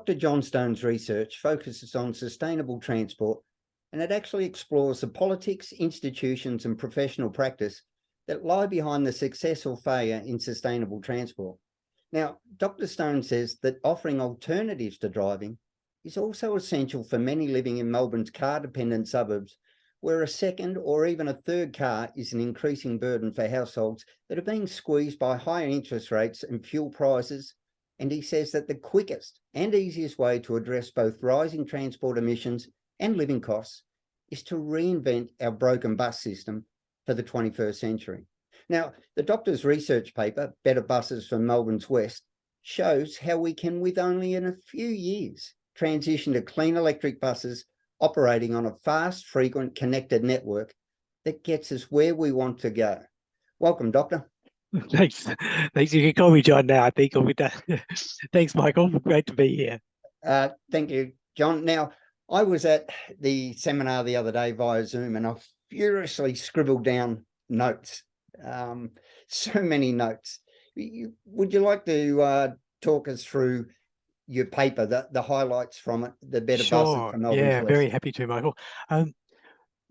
Dr. Johnstone's research focuses on sustainable transport, and it actually explores the politics, institutions, and professional practice that lie behind the success or failure in sustainable transport. Now, Dr. Stone says that offering alternatives to driving is also essential for many living in Melbourne's car-dependent suburbs, where a second or even a third car is an increasing burden for households that are being squeezed by higher interest rates and fuel prices. And he says that the quickest and easiest way to address both rising transport emissions and living costs is to reinvent our broken bus system for the 21st century. Now, the doctor's research paper, Better Buses for Melbourne's West, shows how we can, with only in a few years, transition to clean electric buses operating on a fast, frequent, connected network that gets us where we want to go. Welcome, Doctor. Thanks. You can call me John now, I think. Thanks, Michael. Great to be here. Thank you, John. Now, I was at the seminar the other day via Zoom, and I furiously scribbled down notes. So many notes. Would you like to talk us through your paper, the highlights from it, the Better Buses for Melbourne's West? Very happy to, Michael.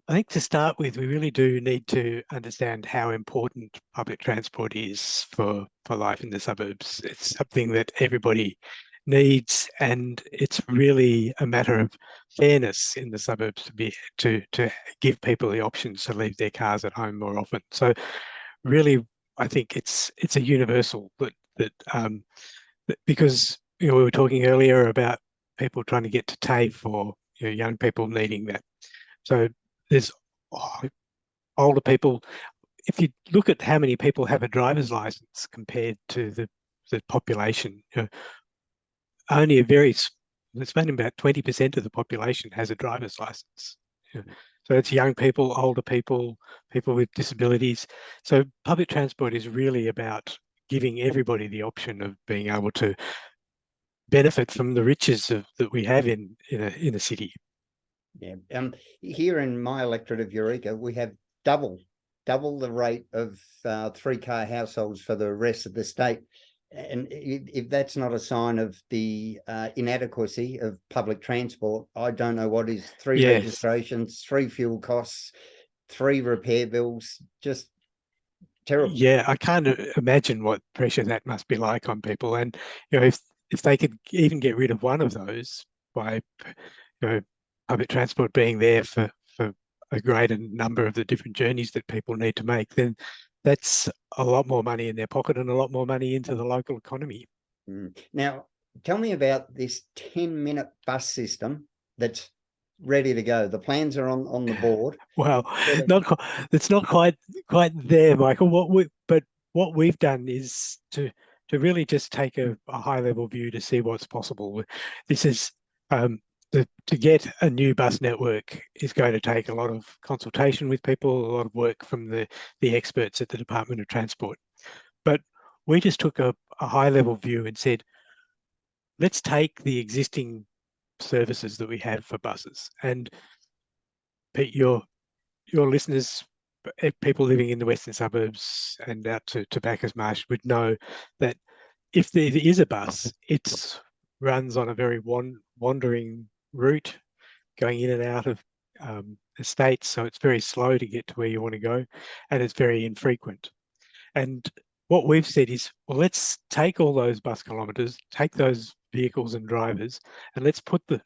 I think to start with, we really do need to understand how important public transport is for life in the suburbs. It's something that everybody needs, and it's really a matter of fairness in the suburbs to give people the options to leave their cars at home more often. So really, I think it's a universal because we were talking earlier about people trying to get to TAFE, or young people needing that. So there's older people. If you look at how many people have a driver's license compared to the population, only it's only about 20% of the population has a driver's license. So it's young people, older people, people with disabilities. So public transport is really about giving everybody the option of being able to benefit from the riches that we have in a city. Yeah. Here in my electorate of Eureka, we have double the rate of 3-car households for the rest of the state. And if that's not a sign of the inadequacy of public transport, I don't know what is. 3 registrations, 3 fuel costs, 3 repair bills, just terrible. Yeah, I can't imagine what pressure that must be like on people. And if they could even get rid of one of those by public transport being there for a greater number of the different journeys that people need to make, then that's a lot more money in their pocket and a lot more money into the local economy. Now, tell me about this 10-minute bus system that's ready to go. The plans are on the board. Well, it's not quite there, Michael. But what we've done is to really just take a high-level view to see what's possible. This is to get a new bus network is going to take a lot of consultation with people, a lot of work from the experts at the Department of Transport. But we just took a high-level view and said, let's take the existing services that we have for buses. And your listeners, people living in the western suburbs and out to Bacchus Marsh would know that if there is a bus, it runs on a very wandering route going in and out of estates, so it's very slow to get to where you want to go, and it's very infrequent. And what we've said is, well, let's take all those bus kilometres, take those vehicles and drivers, and let's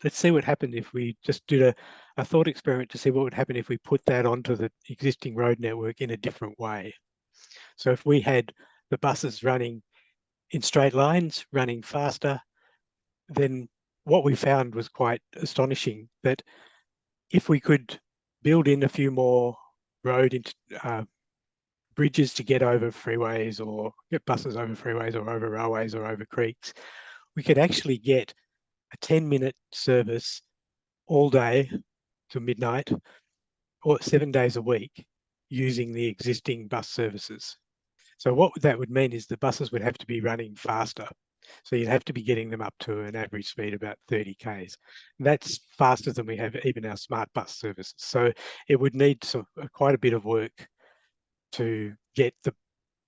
see what happened if we just did a thought experiment to see what would happen if we put that onto the existing road network in a different way. So if we had the buses running in straight lines, running faster, then what we found was quite astonishing, that if we could build in a few more road bridges to get over freeways, or get buses over freeways or over railways or over creeks, we could actually get a 10-minute service all day to midnight, or 7 days a week, using the existing bus services. So what that would mean is the buses would have to be running faster. So you'd have to be getting them up to an average speed of about 30 k's. That's faster than we have even our smart bus services. So it would need quite a bit of work to get the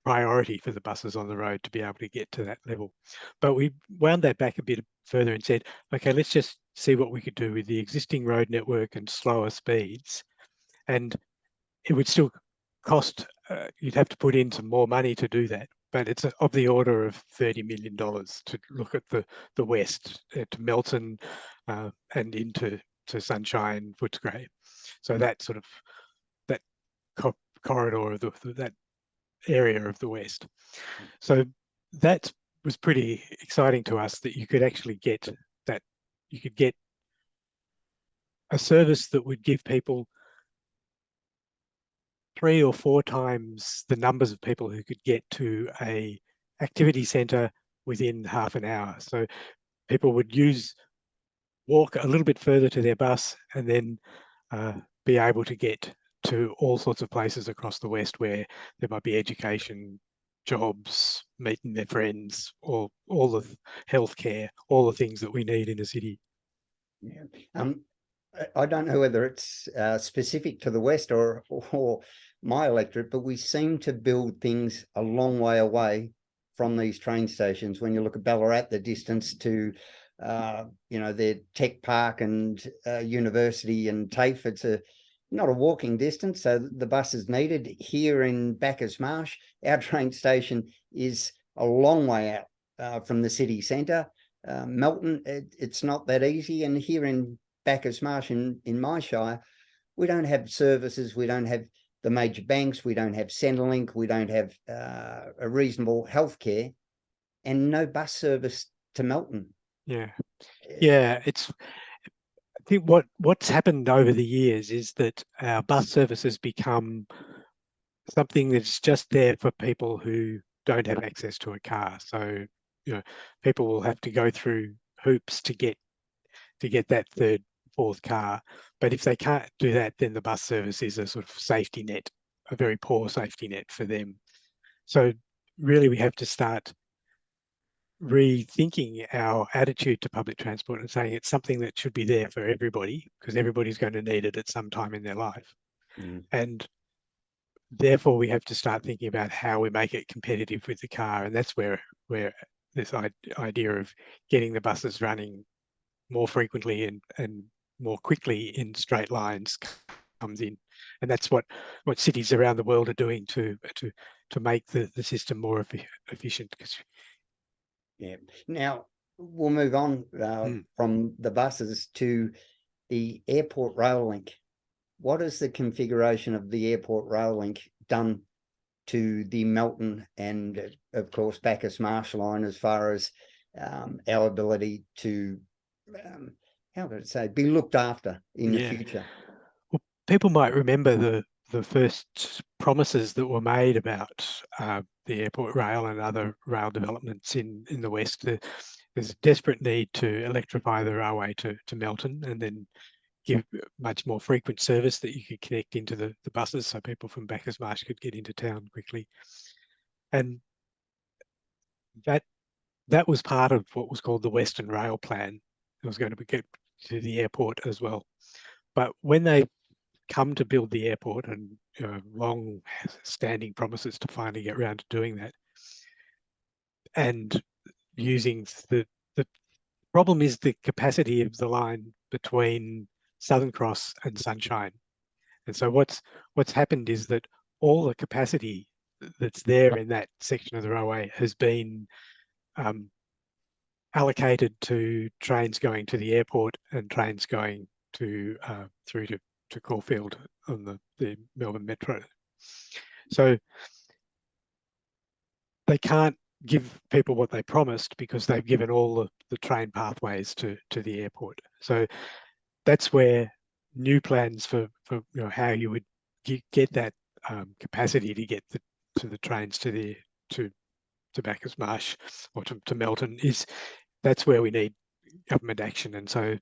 priority for the buses on the road to be able to get to that level. But we wound that back a bit further and said, okay, let's just see what we could do with the existing road network and slower speeds. And it would still cost, you'd have to put in some more money to do that. But it's of the order of $30 million to look at the west, to Melton and into Sunshine, Footscray. So that sort of, that corridor of that area of the west. So that was pretty exciting to us, that you could actually get that, you could get a service that would give people 3 or 4 times the numbers of people who could get to a activity centre within half an hour. So people would walk a little bit further to their bus and then be able to get to all sorts of places across the west where there might be education, jobs, meeting their friends, or all the healthcare, all the things that we need in a city. Yeah. I don't know whether it's specific to the West or my electorate, but we seem to build things a long way away from these train stations. When you look at Ballarat, the distance to, their tech park and university and TAFE, it's not a walking distance, so the bus is needed. Here in Bacchus Marsh, our train station is a long way out from the city centre. Melton, it's not that easy. And here in Bacchus Marsh, in my shire, we don't have services, we don't have the major banks, we don't have Centrelink, we don't have a reasonable healthcare, and no bus service to Melton. Yeah, it's, I think what's happened over the years is that our bus service has become something that's just there for people who don't have access to a car. So, people will have to go through hoops to get that third, fourth car. But if they can't do that, then the bus service is a sort of safety net, a very poor safety net for them. So really we have to start rethinking our attitude to public transport and saying it's something that should be there for everybody, because everybody's going to need it at some time in their life. And therefore we have to start thinking about how we make it competitive with the car. And that's where this idea of getting the buses running more frequently and more quickly in straight lines comes in. And that's what cities around the world are doing to make the system more efficient. Yeah. Now we'll move on from the buses to the airport rail link. What is the configuration of the airport rail link done to the Melton and, of course, Bacchus Marsh line, as far as our ability to, be looked after in the future? Well, people might remember the first promises that were made about the airport rail and other rail developments in the West. There's a desperate need to electrify the railway to Melton and then give much more frequent service that you could connect into the buses so people from Bacchus Marsh could get into town quickly. And that was part of what was called the Western Rail Plan. It was going to get to the airport as well. But when they come to build the airport, and long standing promises to finally get around to doing that, and using the problem is the capacity of the line between Southern Cross and Sunshine. And so what's happened is that all the capacity that's there in that section of the railway has been allocated to trains going to the airport and trains going to through to Caulfield on the Melbourne Metro. So they can't give people what they promised because they've given all the train pathways to the airport. So that's where new plans for how you would get that capacity to get the trains to Bacchus Marsh or to Melton that's where we need government action. And so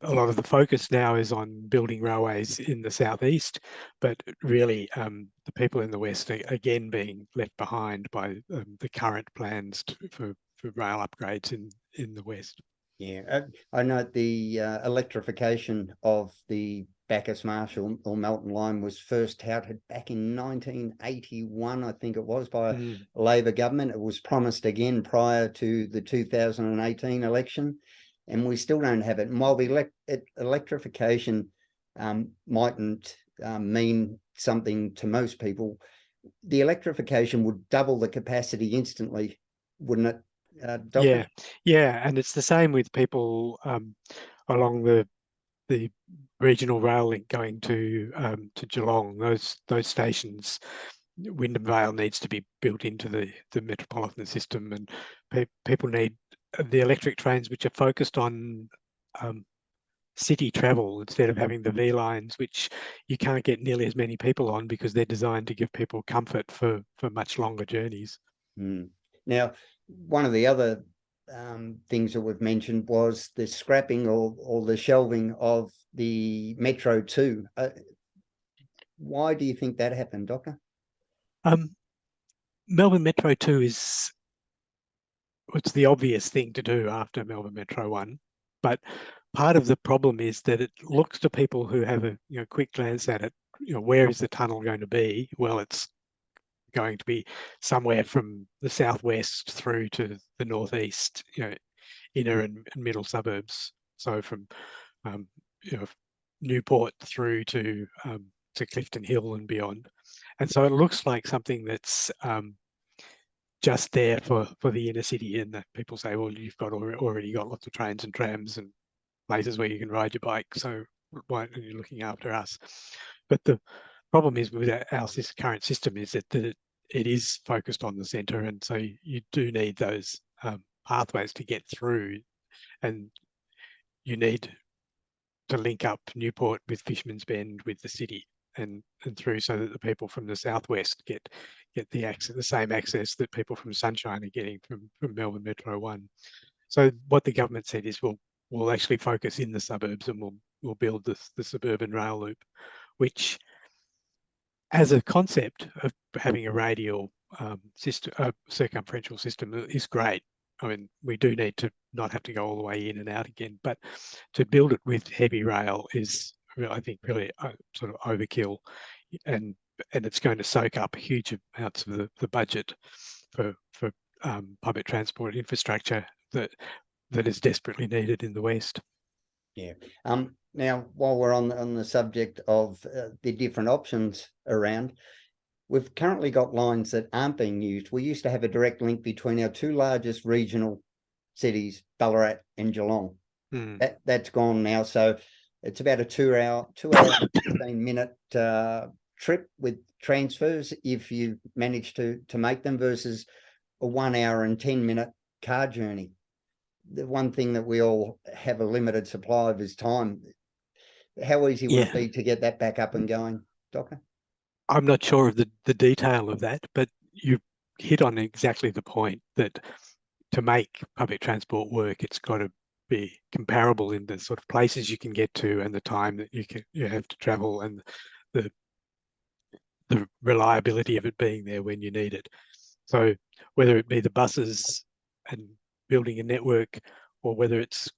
a lot of the focus now is on building railways in the southeast, but really the people in the west are again being left behind by the current plans for rail upgrades in the west. Yeah, I note the electrification of the Bacchus Marsh or Melton line was first touted back in 1981, I think it was, by a Labor government. It was promised again prior to the 2018 election, and we still don't have it. And while the electrification mightn't mean something to most people, the electrification would double the capacity instantly, wouldn't it, Doctor? Yeah, and it's the same with people along the regional rail link going to Geelong. Those stations, Wyndham Vale needs to be built into the metropolitan system, and people need the electric trains which are focused on city travel instead of having the V lines, which you can't get nearly as many people on because they're designed to give people comfort for much longer journeys. Now, one of the other things that we've mentioned was the scrapping or the shelving of the Metro 2. Why do you think that happened, Doctor? Melbourne Metro 2 it's the obvious thing to do after Melbourne Metro 1, but part of the problem is that it looks to people who have a quick glance at it, where is the tunnel going to be? Well, it's going to be somewhere from the southwest through to the northeast, inner and middle suburbs. So from Newport through to Clifton Hill and beyond. And so it looks like something that's just there for the inner city, and that people say, well, you've already got lots of trains and trams and places where you can ride your bike, so why are you looking after us? But the problem is with our current system is that it is focused on the centre, and so you do need those pathways to get through, and you need to link up Newport with Fisherman's Bend with the city and through, so that the people from the southwest get the same access that people from Sunshine are getting from Melbourne Metro 1. So what the government said is we'll actually focus in the suburbs, and we'll build the suburban rail loop, which as a concept of having a radial system, circumferential system, is great. I mean, we do need to not have to go all the way in and out again, but to build it with heavy rail is, I think, really sort of overkill, and it's going to soak up huge amounts of the budget for public transport infrastructure that is desperately needed in the West. Yeah. Now, while we're on the subject of the different options around, we've currently got lines that aren't being used. We used to have a direct link between our two largest regional cities, Ballarat and Geelong. That's gone now. So it's about a 2 hour 15-minute trip with transfers if you manage to make them, versus a 1 hour and 10-minute car journey. The one thing that we all have a limited supply of is time. How easy would it be to get that back up and going, Doctor? I'm not sure of the detail of that, but you hit on exactly the point that to make public transport work, it's got to be comparable in the sort of places you can get to and the time that you have to travel, and the reliability of it being there when you need it. So whether it be the buses and building a network, or whether it's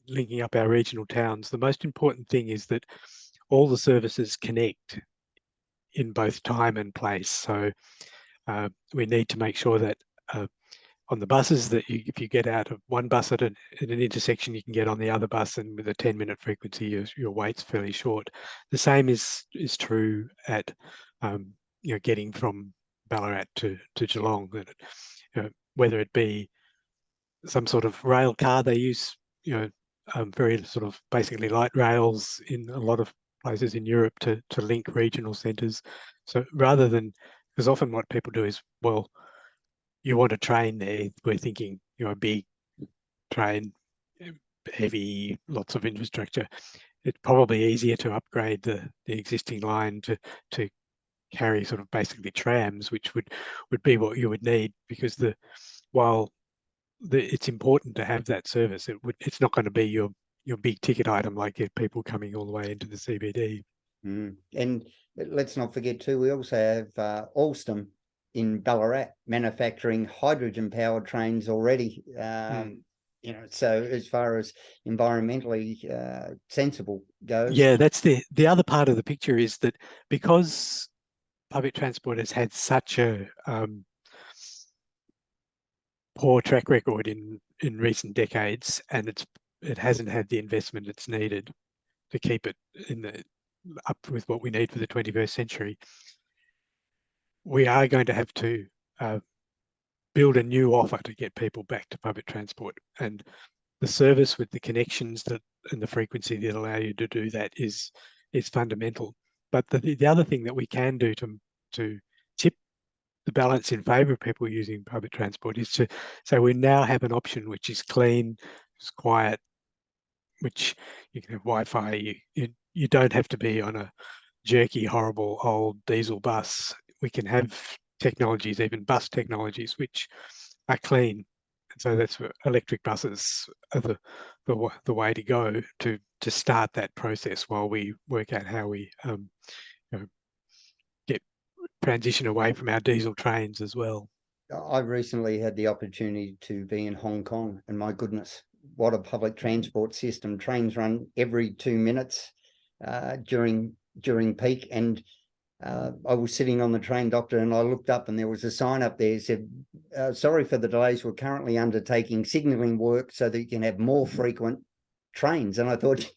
linking up our regional towns, the most important thing is that all the services connect in both time and place. So we need to make sure that on the buses, that if you get out of one bus at an intersection, you can get on the other bus, and with a 10-minute frequency, your wait's fairly short. The same is true at getting from Ballarat to Geelong. That whether it be some sort of rail car, they use very sort of basically light rails in a lot of places in Europe to link regional centres. So rather than, because often what people do is, well, you want a train there, we're thinking a big train, heavy, lots of infrastructure. It's probably easier to upgrade the existing line to carry sort of basically trams, which would be what you would need, because while it's important to have that service, it's not going to be your big ticket item like people coming all the way into the CBD. And let's not forget too, we also have Alstom in Ballarat manufacturing hydrogen powered trains already. So as far as environmentally sensible goes. Yeah, that's the other part of the picture, is that because public transport has had such a poor track record in recent decades, and it hasn't had the investment it's needed to keep it up with what we need for the 21st century. We are going to have to build a new offer to get people back to public transport, and the service with the connections and the frequency that allow you to do that is fundamental. But the other thing that we can do to tip the balance in favour of people using public transport is to say we now have an option which is clean, it's quiet, which you can have Wi-Fi. You don't have to be on a jerky, horrible old diesel bus. We can have technologies, even bus technologies, which are clean. And so that's where electric buses are the way to go to start that process while we work out how we get transition away from our diesel trains as well. I recently had the opportunity to be in Hong Kong, and my goodness, what a public transport system. Trains run every 2 minutes during peak. And I was sitting on the train, Doctor, and I looked up and there was a sign up there that said, sorry for the delays, we're currently undertaking signalling work so that you can have more frequent trains. And I thought,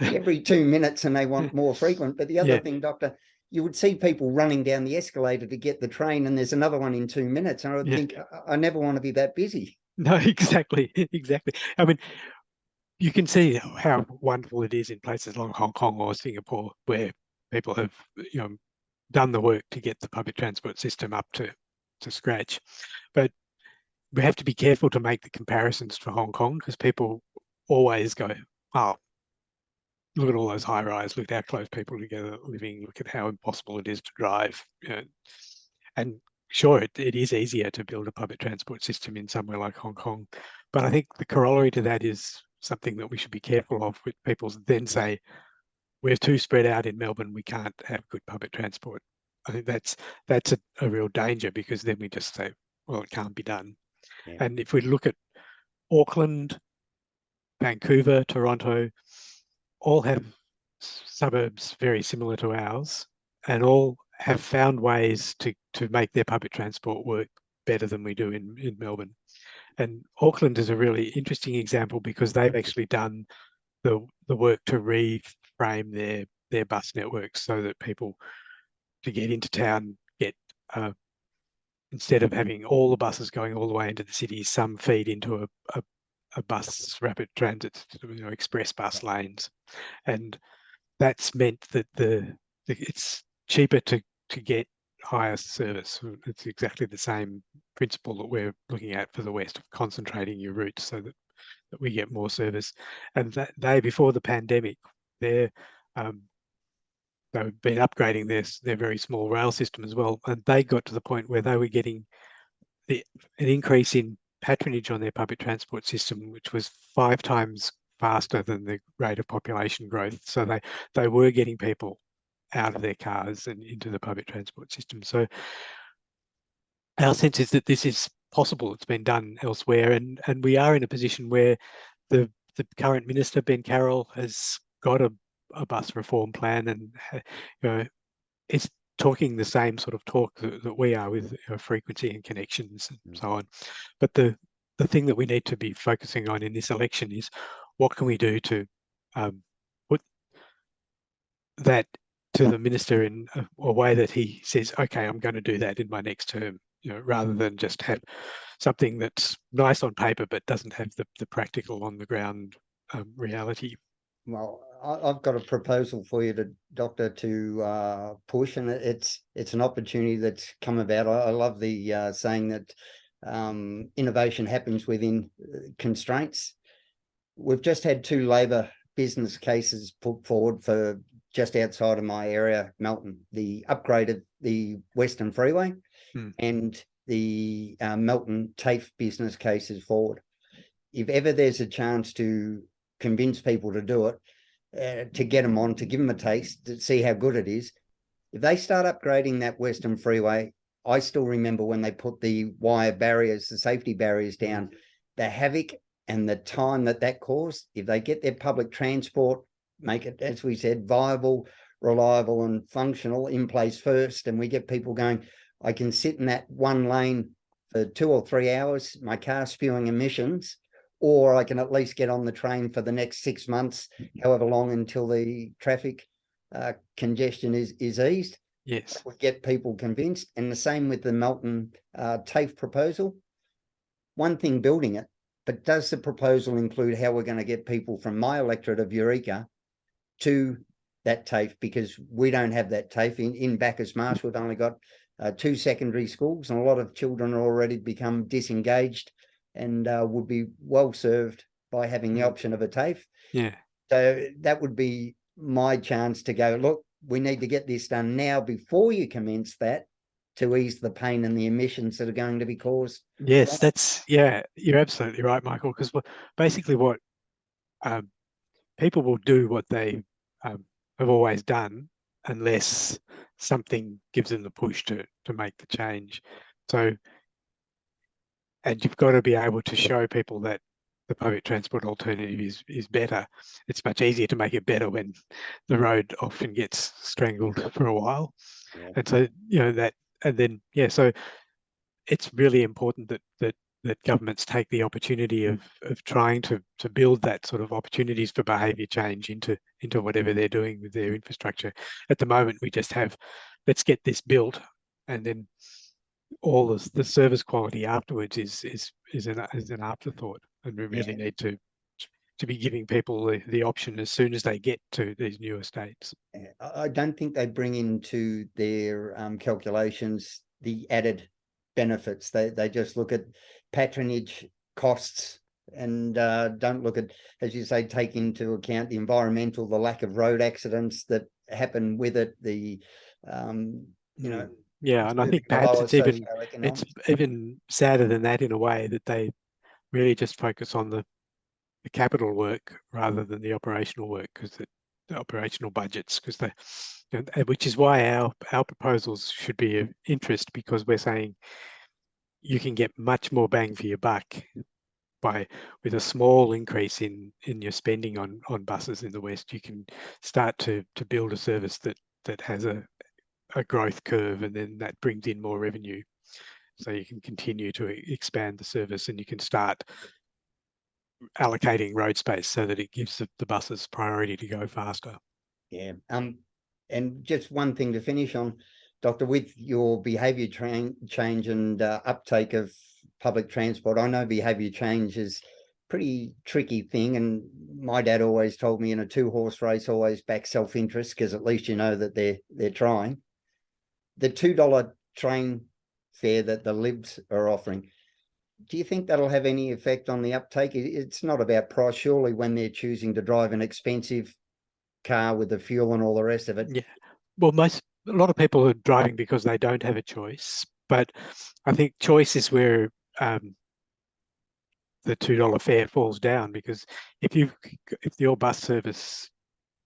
every 2 minutes and they want more frequent. But the other thing, Doctor, you would see people running down the escalator to get the train, and there's another one in 2 minutes. And I would think, I never want to be that busy. No, exactly. I mean, you can see how wonderful it is in places like Hong Kong or Singapore, where people have done the work to get the public transport system up to scratch. But we have to be careful to make the comparisons to Hong Kong, because people always go, oh, look at all those high rise, look at how close people together living, look at how impossible it is to drive. And sure, it is easier to build a public transport system in somewhere like Hong Kong. But I think the corollary to that is something that we should be careful of, with people then say, we're too spread out in Melbourne, we can't have good public transport. I think that's a real danger, because then we just say, well, it can't be done. Yeah. And if we look at Auckland, Vancouver, Toronto, all have suburbs very similar to ours, and all have found ways to make their public transport work better than we do in Melbourne. And Auckland is a really interesting example, because they've actually done the work to reframe their bus networks so that people, to get into town, get instead of having all the buses going all the way into the city, some feed into a bus rapid transit, express bus lanes, and that's meant that it's cheaper to get higher service. It's exactly the same principle that we're looking at for the West, of concentrating your routes so that we get more service. And that they, before the pandemic, they've been upgrading their very small rail system as well, and they got to the point where they were getting an increase in patronage on their public transport system, which was 5 times faster than the rate of population growth. So they were getting people out of their cars and into the public transport system. So our sense is that this is possible. It's been done elsewhere, and we are in a position where the current minister, Ben Carroll, has got a bus reform plan, and it's talking the same sort of talk that we are, with frequency and connections and so on. But the thing that we need to be focusing on in this election is, what can we do to put that to the minister in a way that he says, okay, I'm going to do that in my next term, rather than just have something that's nice on paper but doesn't have the practical on the ground reality. Well, I've got a proposal for you, Doctor, to push, and it's an opportunity that's come about. I love the saying that innovation happens within constraints. We've just had 2 Labor business cases put forward for just outside of my area, Melton, the upgrade of the Western Freeway and the Melton TAFE business cases forward. If ever there's a chance to convince people to do it, to get them on, to give them a taste, to see how good it is, if they start upgrading that Western Freeway, I still remember when they put the wire barriers, the safety barriers down, the havoc and the time that caused, if they get their public transport, make it, as we said, viable, reliable and functional in place first, and we get people going, I can sit in that one lane for 2 or 3 hours, my car spewing emissions, or I can at least get on the train for the next 6 months, however long until the traffic congestion is eased. Yes. That would get people convinced. And the same with the Melton TAFE proposal. One thing building it, but does the proposal include how we're going to get people from my electorate of Eureka to that TAFE? Because we don't have that TAFE. In Bacchus Marsh, we've only got 2 secondary schools, and a lot of children are already become disengaged and would be well served by having the option of a TAFE. Yeah. So that would be my chance to go, look, we need to get this done now before you commence that, to ease the pain and the emissions that are going to be caused. Yes, you're absolutely right, Michael, because basically what people will do what they have always done unless something gives them the push to make the change. So, and you've got to be able to show people that the public transport alternative is better. It's much easier to make it better when the road often gets strangled for a while. Yeah. And so, that, and then, so it's really important that governments take the opportunity of trying to build that sort of opportunities for behaviour change into whatever they're doing with their infrastructure. At the moment, we just have, let's get this built, and then all the service quality afterwards is an afterthought, and we really need to be giving people the option as soon as they get to these new estates. I don't think they bring into their calculations the added benefits. They just look at patronage costs and don't look at, as you say, take into account the environmental, the lack of road accidents that happen with it, the yeah, and I think perhaps it's even sadder than that, in a way, that they really just focus on the capital work rather than the operational work, because the operational budgets, because which is why our proposals should be of interest, because we're saying you can get much more bang for your buck with a small increase in your spending on buses in the West. You can start to build a service that has a growth curve, and then that brings in more revenue. So you can continue to expand the service, and you can start allocating road space so that it gives the buses priority to go faster. Yeah. And just one thing to finish on, Doctor, with your behaviour change and uptake of public transport, I know behaviour change is a pretty tricky thing, and my dad always told me in a 2-horse race, always back self-interest, because at least you know that they're trying. The $2 train fare that the Libs are offering, do you think that'll have any effect on the uptake? It's not about price, surely, when they're choosing to drive an expensive car with the fuel and all the rest of it. Yeah, well, a lot of people are driving because they don't have a choice, but I think choice is where the $2 fare falls down, because if your bus service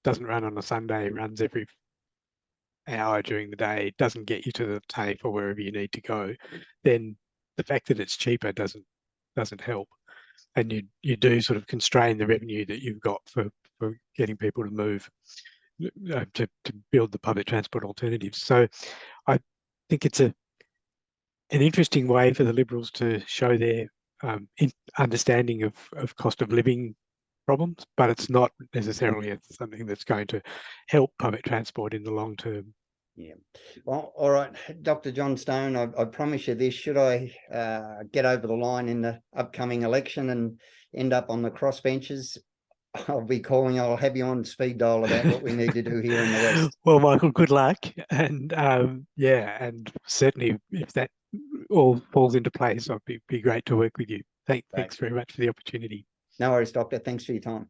doesn't run on a Sunday, runs every hour during the day, doesn't get you to the TAFE or wherever you need to go, then the fact that it's cheaper doesn't help, and you do sort of constrain the revenue that you've got for getting people to move to build the public transport alternatives. So I think it's an interesting way for the Liberals to show their understanding of cost of living problems, but it's not necessarily something that's going to help public transport in the long term. Yeah. Well, all right, Dr. John Stone, I promise you this, should I get over the line in the upcoming election and end up on the crossbenches, I'll have you on speed dial about what we need to do here in the West. Well, Michael, good luck. And and certainly if that all falls into place, I'd be great to work with you. Thanks very much for the opportunity. No worries, Doctor. Thanks for your time.